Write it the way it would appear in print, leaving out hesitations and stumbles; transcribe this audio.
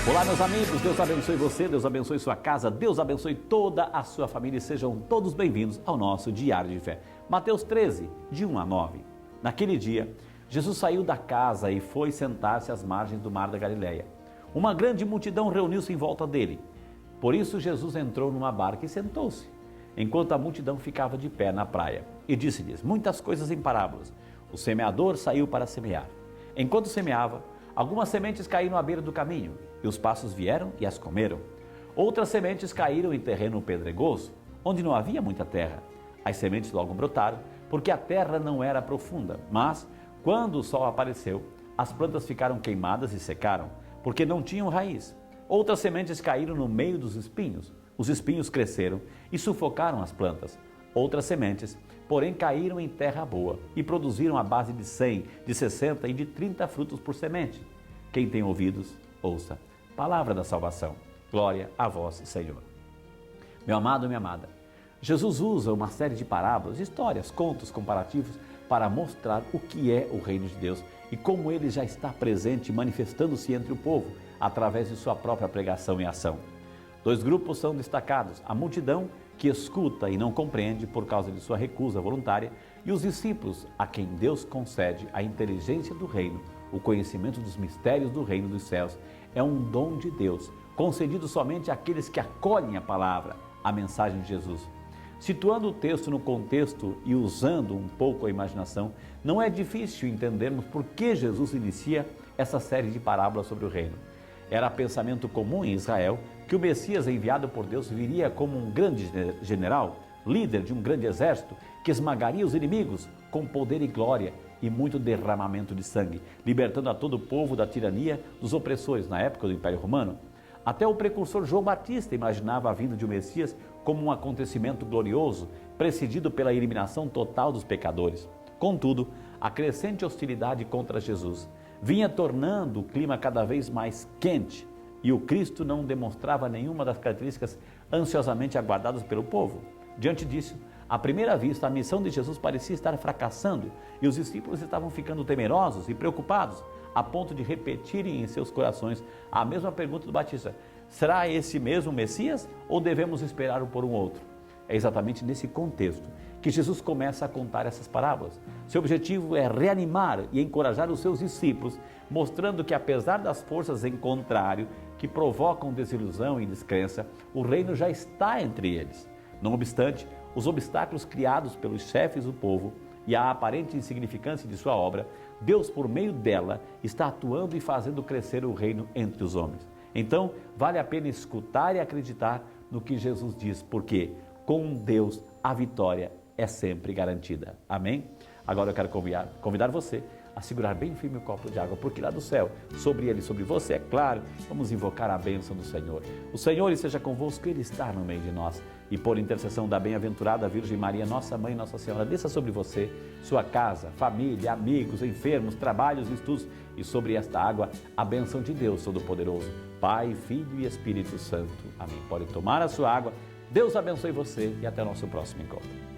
Olá, meus amigos, Deus abençoe você, Deus abençoe sua casa, Deus abençoe toda a sua família e sejam todos bem-vindos ao nosso Diário de Fé. Mateus 13, de 1 a 9. Naquele dia, Jesus saiu da casa e foi sentar-se às margens do mar da Galileia. Uma grande multidão reuniu-se em volta dele. Por isso, Jesus entrou numa barca e sentou-se, enquanto a multidão ficava de pé na praia. E disse-lhes muitas coisas em parábolas. O semeador saiu para semear. Enquanto semeava, algumas sementes caíram à beira do caminho, e os pássaros vieram e as comeram. Outras sementes caíram em terreno pedregoso, onde não havia muita terra. As sementes logo brotaram, porque a terra não era profunda. Mas, quando o sol apareceu, as plantas ficaram queimadas e secaram, porque não tinham raiz. Outras sementes caíram no meio dos espinhos. Os espinhos cresceram e sufocaram as plantas. Outras sementes, porém, caíram em terra boa e produziram a base de 100, de 60 e de 30 frutos por semente. Quem tem ouvidos, ouça. Palavra da salvação. Glória a vós, Senhor. Meu amado, minha amada, Jesus usa uma série de parábolas, histórias, contos comparativos para mostrar o que é o reino de Deus e como ele já está presente, manifestando-se entre o povo através de sua própria pregação e ação. Dois grupos são destacados: a multidão, que escuta e não compreende por causa de sua recusa voluntária, e os discípulos, a quem Deus concede a inteligência do reino, o conhecimento dos mistérios do reino dos céus. É um dom de Deus, concedido somente àqueles que acolhem a palavra, a mensagem de Jesus. Situando o texto no contexto e usando um pouco a imaginação, não é difícil entendermos por que Jesus inicia essa série de parábolas sobre o reino. Era pensamento comum em Israel que o Messias enviado por Deus viria como um grande general, líder de um grande exército, que esmagaria os inimigos com poder e glória e muito derramamento de sangue, libertando a todo o povo da tirania dos opressores na época do Império Romano. Até o precursor João Batista imaginava a vinda de um Messias como um acontecimento glorioso, precedido pela eliminação total dos pecadores. Contudo, a crescente hostilidade contra Jesus vinha tornando o clima cada vez mais quente e o Cristo não demonstrava nenhuma das características ansiosamente aguardadas pelo povo. Diante disso, à primeira vista, a missão de Jesus parecia estar fracassando e os discípulos estavam ficando temerosos e preocupados, a ponto de repetirem em seus corações a mesma pergunta do Batista: será esse mesmo Messias ou devemos esperar por um outro? É exatamente nesse contexto que Jesus começa a contar essas parábolas. Seu objetivo é reanimar e encorajar os seus discípulos, mostrando que apesar das forças em contrário que provocam desilusão e descrença, o reino já está entre eles. Não obstante, os obstáculos criados pelos chefes do povo e a aparente insignificância de sua obra, Deus, por meio dela, está atuando e fazendo crescer o reino entre os homens. Então, vale a pena escutar e acreditar no que Jesus diz, porque com Deus a vitória é sempre garantida. Amém? Agora eu quero convidar você a segurar bem firme o copo de água, porque lá do céu, sobre ele e sobre você, é claro, vamos invocar a bênção do Senhor. O Senhor esteja convosco, Ele está no meio de nós. E por intercessão da bem-aventurada Virgem Maria, nossa Mãe, Nossa Senhora, desça sobre você, sua casa, família, amigos, enfermos, trabalhos, estudos, e sobre esta água, a bênção de Deus Todo-Poderoso, Pai, Filho e Espírito Santo. Amém. Pode tomar a sua água. Deus abençoe você e até o nosso próximo encontro.